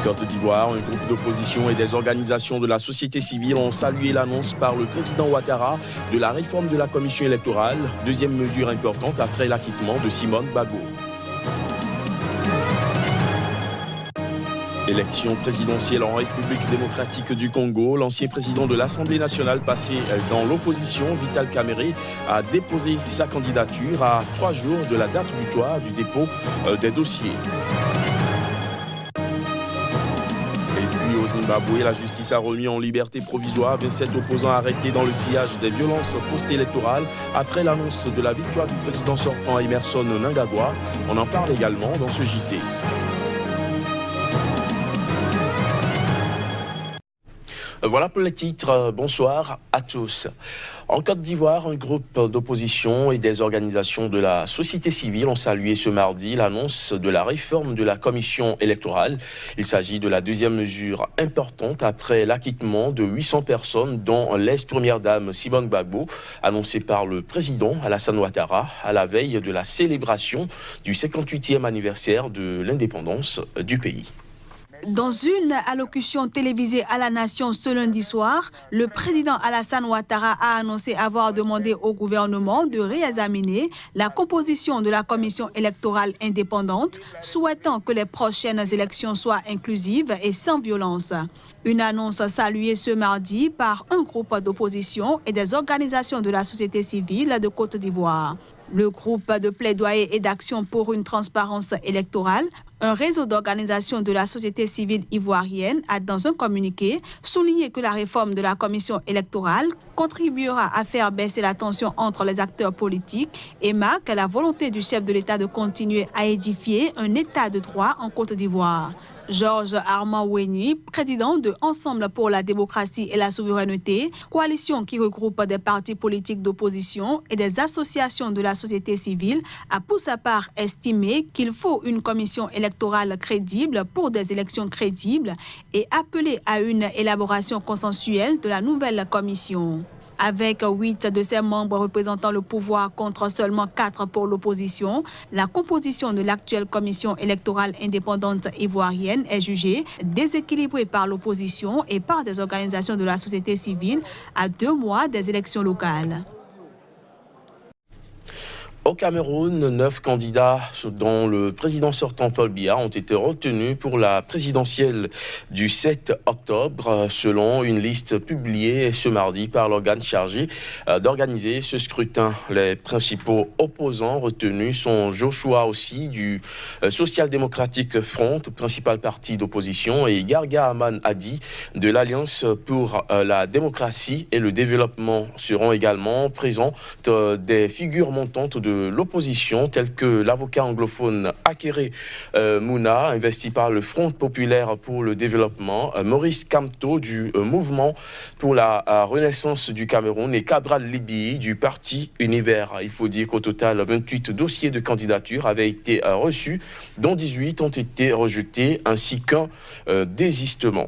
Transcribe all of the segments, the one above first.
Côte d'Ivoire, un groupe d'opposition et des organisations de la société civile ont salué l'annonce par le président Ouattara de la réforme de la commission électorale, deuxième mesure importante après l'acquittement de Simone Gbagbo. Élection présidentielle en République démocratique du Congo, l'ancien président de l'Assemblée nationale passé dans l'opposition, Vital Kamerhe, a déposé sa candidature à 3 jours de la date butoir du dépôt des dossiers. Au Zimbabwe, la justice a remis en liberté provisoire 27 opposants arrêtés dans le sillage des violences post-électorales après l'annonce de la victoire du président sortant Emmerson Mnangagwa. On en parle également dans ce JT. Voilà pour les titres. Bonsoir à tous. En Côte d'Ivoire, un groupe d'opposition et des organisations de la société civile ont salué ce mardi l'annonce de la réforme de la commission électorale. Il s'agit de la deuxième mesure importante après l'acquittement de 800 personnes, dont l'ex-première dame Simone Gbagbo, annoncée par le président Alassane Ouattara à la veille de la célébration du 58e anniversaire de l'indépendance du pays. Dans une allocution télévisée à la Nation ce lundi soir, le président Alassane Ouattara a annoncé avoir demandé au gouvernement de réexaminer la composition de la commission électorale indépendante, souhaitant que les prochaines élections soient inclusives et sans violence. Une annonce saluée ce mardi par un groupe d'opposition et des organisations de la société civile de Côte d'Ivoire. Le groupe de plaidoyer et d'action pour une transparence électorale, un réseau d'organisations de la société civile ivoirienne, a dans un communiqué souligné que la réforme de la commission électorale contribuera à faire baisser la tension entre les acteurs politiques et marque la volonté du chef de l'État de continuer à édifier un État de droit en Côte d'Ivoire. Georges Armand Oueni, président de Ensemble pour la démocratie et la souveraineté, coalition qui regroupe des partis politiques d'opposition et des associations de la société civile, a pour sa part estimé qu'il faut une commission électorale crédible pour des élections crédibles et appelé à une élaboration consensuelle de la nouvelle commission. Avec 8 de ses membres représentant le pouvoir contre seulement 4 pour l'opposition, la composition de l'actuelle commission électorale indépendante ivoirienne est jugée déséquilibrée par l'opposition et par des organisations de la société civile à 2 mois des élections locales. Au Cameroun, 9 candidats, dont le président sortant Paul Biya, ont été retenus pour la présidentielle du 7 octobre, selon une liste publiée ce mardi par l'organe chargé d'organiser ce scrutin. Les principaux opposants retenus sont Joshua Ossi du Social Democratic Front, principal parti d'opposition, et Garga Aman Hadi de l'Alliance pour la démocratie et le développement. Seront également présentes des figures montantes de l'opposition, tels que l'avocat anglophone Akere Mouna, investi par le Front populaire pour le développement, Maurice Kamto du mouvement pour la renaissance du Cameroun et Cabral Libi du parti Univers. Il faut dire qu'au total, 28 dossiers de candidature avaient été reçus, dont 18 ont été rejetés, ainsi qu'un désistement.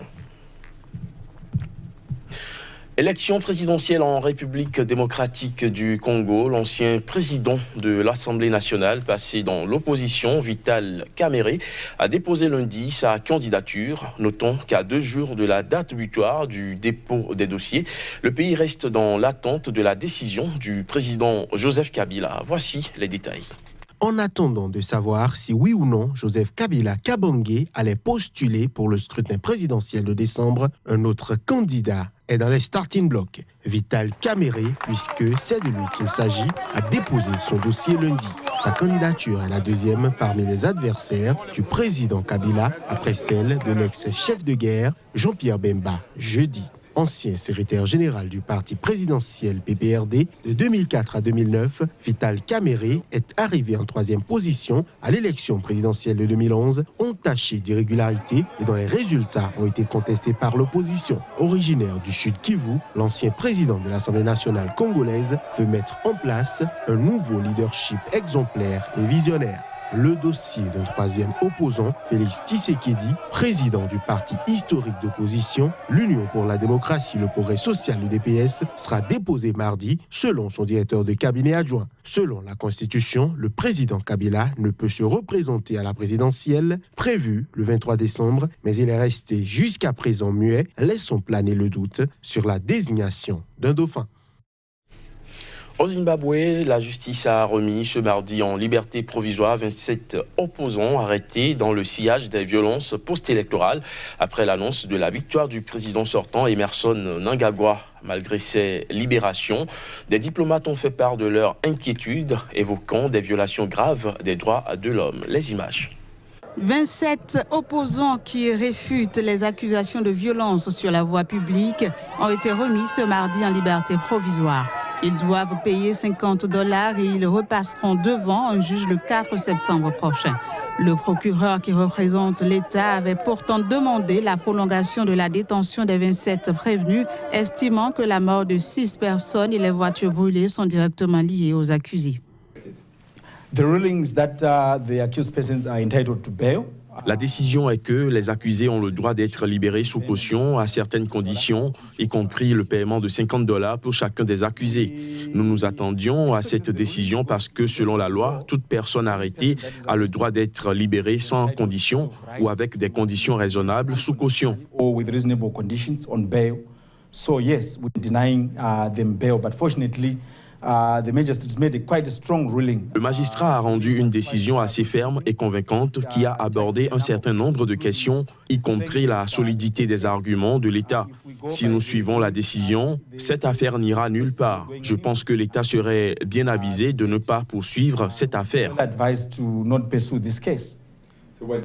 Élection présidentielle en République démocratique du Congo, l'ancien président de l'Assemblée nationale passé dans l'opposition, Vital Kamerhe, a déposé lundi sa candidature. Notons qu'à 2 jours de la date butoir du dépôt des dossiers, le pays reste dans l'attente de la décision du président Joseph Kabila. Voici les détails. En attendant de savoir si oui ou non Joseph Kabila Kabange allait postuler pour le scrutin présidentiel de décembre, un autre candidat est dans les starting blocks. Vital Kamerhe, puisque c'est de lui qu'il s'agit, a déposé son dossier lundi. Sa candidature est la deuxième parmi les adversaires du président Kabila, après celle de l'ex-chef de guerre Jean-Pierre Bemba, jeudi. Ancien secrétaire général du parti présidentiel PPRD de 2004 à 2009, Vital Kamerhe est arrivé en 3e position à l'élection présidentielle de 2011, entachée d'irrégularités et dont les résultats ont été contestés par l'opposition. Originaire du Sud Kivu, l'ancien président de l'Assemblée nationale congolaise veut mettre en place un nouveau leadership exemplaire et visionnaire. le dossier d'un troisième opposant, Félix Tshisekedi, président du parti historique d'opposition, l'Union pour la démocratie, le progrès social, l'UDPS, sera déposé mardi, selon son directeur de cabinet adjoint. Selon la Constitution, le président Kabila ne peut se représenter à la présidentielle, prévue le 23 décembre, mais il est resté jusqu'à présent muet, laissant planer le doute sur la désignation d'un dauphin. Au Zimbabwe, la justice a remis ce mardi en liberté provisoire 27 opposants arrêtés dans le sillage des violences post-électorales après l'annonce de la victoire du président sortant Emmerson Mnangagwa. Malgré ces libérations, des diplomates ont fait part de leur inquiétude, évoquant des violations graves des droits de l'homme. Les images. 27 opposants qui réfutent les accusations de violence sur la voie publique ont été remis ce mardi en liberté provisoire. Ils doivent payer $50 et ils repasseront devant un juge le 4 septembre prochain. Le procureur qui représente l'État avait pourtant demandé la prolongation de la détention des 27 prévenus, estimant que la mort de 6 personnes et les voitures brûlées sont directement liées aux accusés. La décision est que les accusés ont le droit d'être libérés sous caution à certaines conditions, y compris le paiement de $50 pour chacun des accusés. Nous nous attendions à cette décision parce que, selon la loi, toute personne arrêtée a le droit d'être libérée sans condition ou avec des conditions raisonnables sous caution. Le magistrat a rendu une décision assez ferme et convaincante qui a abordé un certain nombre de questions, y compris la solidité des arguments de l'État. Si nous suivons la décision, cette affaire n'ira nulle part. Je pense que l'État serait bien avisé de ne pas poursuivre cette affaire.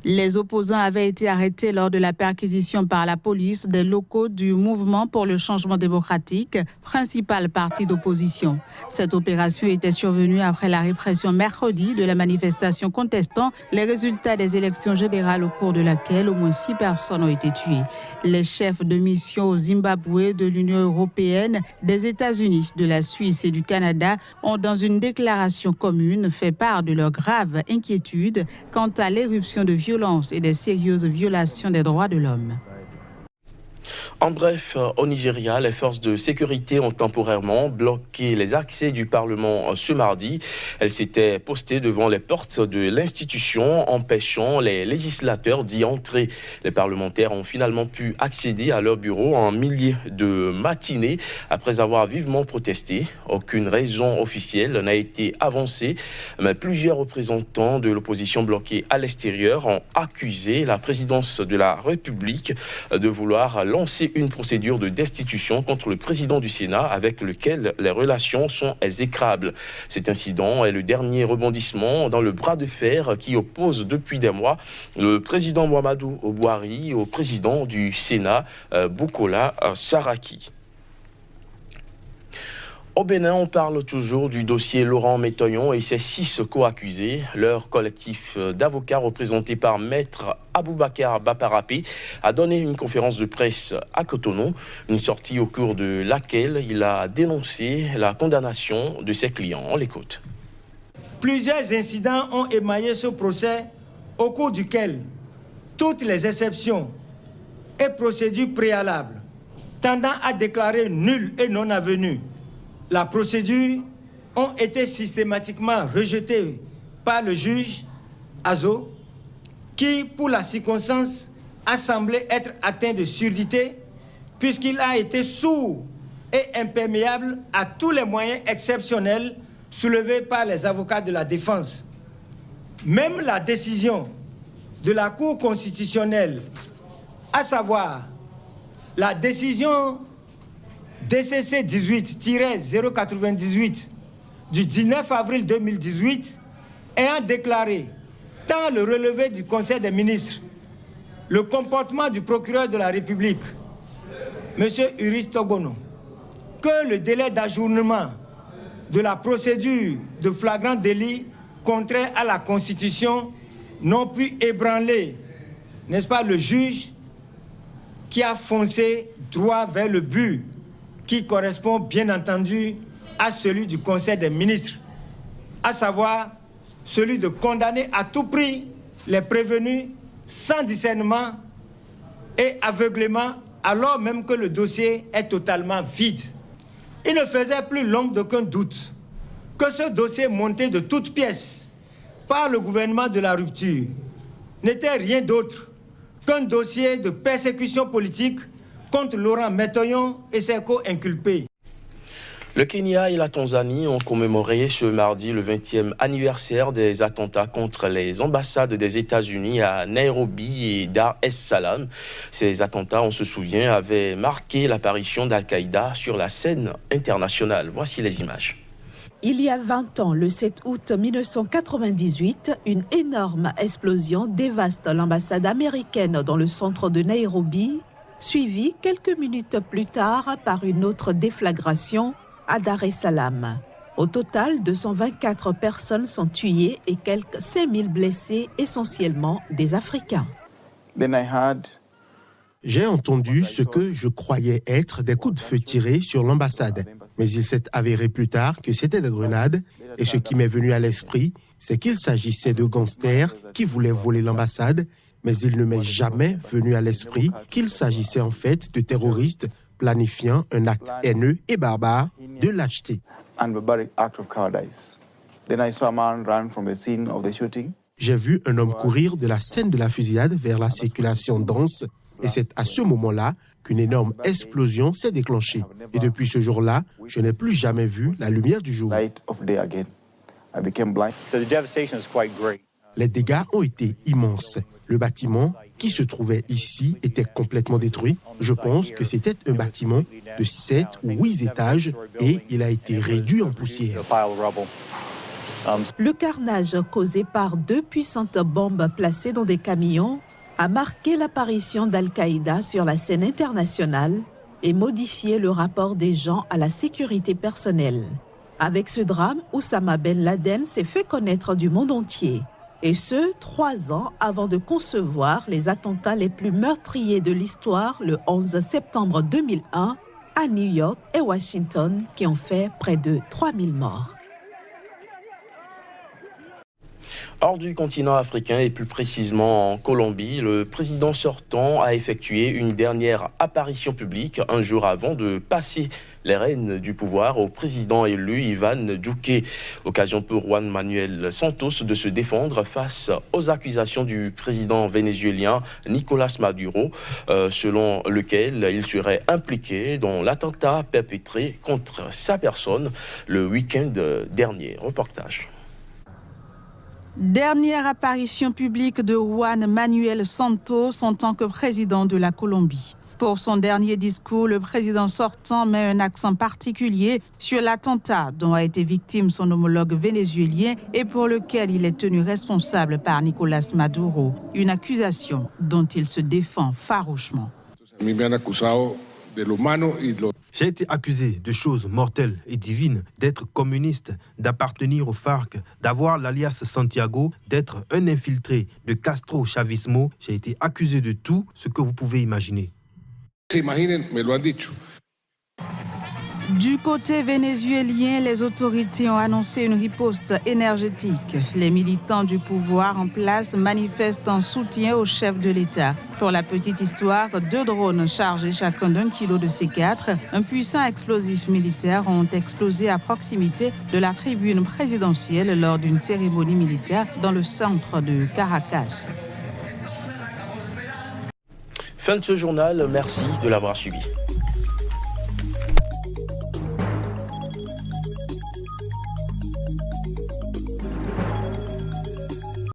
Les opposants avaient été arrêtés lors de la perquisition par la police des locaux du Mouvement pour le changement démocratique, principal parti d'opposition. Cette opération était survenue après la répression mercredi de la manifestation contestant les résultats des élections générales au cours de laquelle au moins 6 personnes ont été tuées. Les chefs de mission au Zimbabwe, de l'Union européenne, des États-Unis, de la Suisse et du Canada ont, dans une déclaration commune, fait part de leur grave inquiétude quant à l'éruption de violence et des sérieuses violations des droits de l'homme. En bref, au Nigeria, les forces de sécurité ont temporairement bloqué les accès du Parlement ce mardi. Elles s'étaient postées devant les portes de l'institution, empêchant les législateurs d'y entrer. Les parlementaires ont finalement pu accéder à leur bureau en milieu de matinée après avoir vivement protesté. Aucune raison officielle n'a été avancée, mais plusieurs représentants de l'opposition bloquée à l'extérieur ont accusé la présidence de la République de vouloir lancer une procédure de destitution contre le président du Sénat avec lequel les relations sont exécrables. Cet incident est le dernier rebondissement dans le bras de fer qui oppose depuis des mois le président Muhammadu Buhari au président du Sénat, Bukola Saraki. Au Bénin, on parle toujours du dossier Laurent Métoyon et ses 6 co-accusés. Leur collectif d'avocats représenté par Maître Aboubakar Baparapé a donné une conférence de presse à Cotonou, une sortie au cours de laquelle il a dénoncé la condamnation de ses clients. On l'écoute. Plusieurs incidents ont émaillé ce procès au cours duquel toutes les exceptions et procédures préalables tendant à déclarer nul et non avenues la procédure ont été systématiquement rejetées par le juge Azo, qui, pour la circonstance, a semblé être atteint de surdité, puisqu'il a été sourd et imperméable à tous les moyens exceptionnels soulevés par les avocats de la défense. Même la décision de la Cour constitutionnelle, à savoir la décision DCC 18-098 du 19 avril 2018 ayant déclaré tant le relevé du Conseil des ministres, le comportement du procureur de la République, M. Uris Togono, que le délai d'ajournement de la procédure de flagrant délit contraire à la Constitution n'ont pu ébranler, n'est-ce pas, le juge qui a foncé droit vers le but qui correspond bien entendu à celui du Conseil des ministres, à savoir celui de condamner à tout prix les prévenus sans discernement et aveuglément, alors même que le dossier est totalement vide. Il ne faisait plus l'ombre d'aucun doute que ce dossier monté de toutes pièces par le gouvernement de la rupture n'était rien d'autre qu'un dossier de persécution politique contre Laurent Mettoyon et ses co-inculpés. Le Kenya et la Tanzanie ont commémoré ce mardi le 20e anniversaire des attentats contre les ambassades des États-Unis à Nairobi et Dar es Salaam. Ces attentats, on se souvient, avaient marqué l'apparition d'Al-Qaïda sur la scène internationale. Voici les images. Il y a 20 ans, le 7 août 1998, une énorme explosion dévaste l'ambassade américaine dans le centre de Nairobi, suivie quelques minutes plus tard par une autre déflagration à Dar es Salaam. Au total, 224 personnes sont tuées et quelques 5000 blessés, essentiellement des Africains. J'ai entendu ce que je croyais être des coups de feu tirés sur l'ambassade, mais il s'est avéré plus tard que c'était des grenades et ce qui m'est venu à l'esprit, c'est qu'il s'agissait de gangsters qui voulaient voler l'ambassade, mais il ne m'est jamais venu à l'esprit qu'il s'agissait en fait de terroristes planifiant un acte haineux et barbare de lâcheté. J'ai vu un homme courir de la scène de la fusillade vers la circulation dense et c'est à ce moment-là qu'une énorme explosion s'est déclenchée. Et depuis ce jour-là, je n'ai plus jamais vu la lumière du jour. Les dégâts ont été immenses. Le bâtiment qui se trouvait ici était complètement détruit. Je pense que c'était un bâtiment de 7 ou 8 étages et il a été réduit en poussière. Le carnage causé par 2 puissantes bombes placées dans des camions a marqué l'apparition d'Al-Qaïda sur la scène internationale et modifié le rapport des gens à la sécurité personnelle. Avec ce drame, Oussama Ben Laden s'est fait connaître du monde entier. Et ce, 3 ans avant de concevoir les attentats les plus meurtriers de l'histoire le 11 septembre 2001 à New York et Washington, qui ont fait près de 3000 morts. Hors du continent africain et plus précisément en Colombie, le président sortant a effectué une dernière apparition publique un jour avant de passer les rênes du pouvoir au président élu Ivan Duque. Occasion pour Juan Manuel Santos de se défendre face aux accusations du président vénézuélien Nicolás Maduro, selon lequel il serait impliqué dans l'attentat perpétré contre sa personne le week-end dernier. Reportage. Dernière apparition publique de Juan Manuel Santos en tant que président de la Colombie. Pour son dernier discours, le président sortant met un accent particulier sur l'attentat dont a été victime son homologue vénézuélien et pour lequel il est tenu responsable par Nicolás Maduro. Une accusation dont il se défend farouchement. J'ai été accusé de choses mortelles et divines, d'être communiste, d'appartenir au FARC, d'avoir l'alias Santiago, d'être un infiltré de Castro-Chavismo. J'ai été accusé de tout ce que vous pouvez imaginer. Du côté vénézuélien, les autorités ont annoncé une riposte énergétique. Les militants du pouvoir en place manifestent en soutien au chef de l'État. Pour la petite histoire, 2 drones chargés chacun d'1 kilo de C4, un puissant explosif militaire, ont explosé à proximité de la tribune présidentielle lors d'une cérémonie militaire dans le centre de Caracas. Fin de ce journal, merci de l'avoir suivi.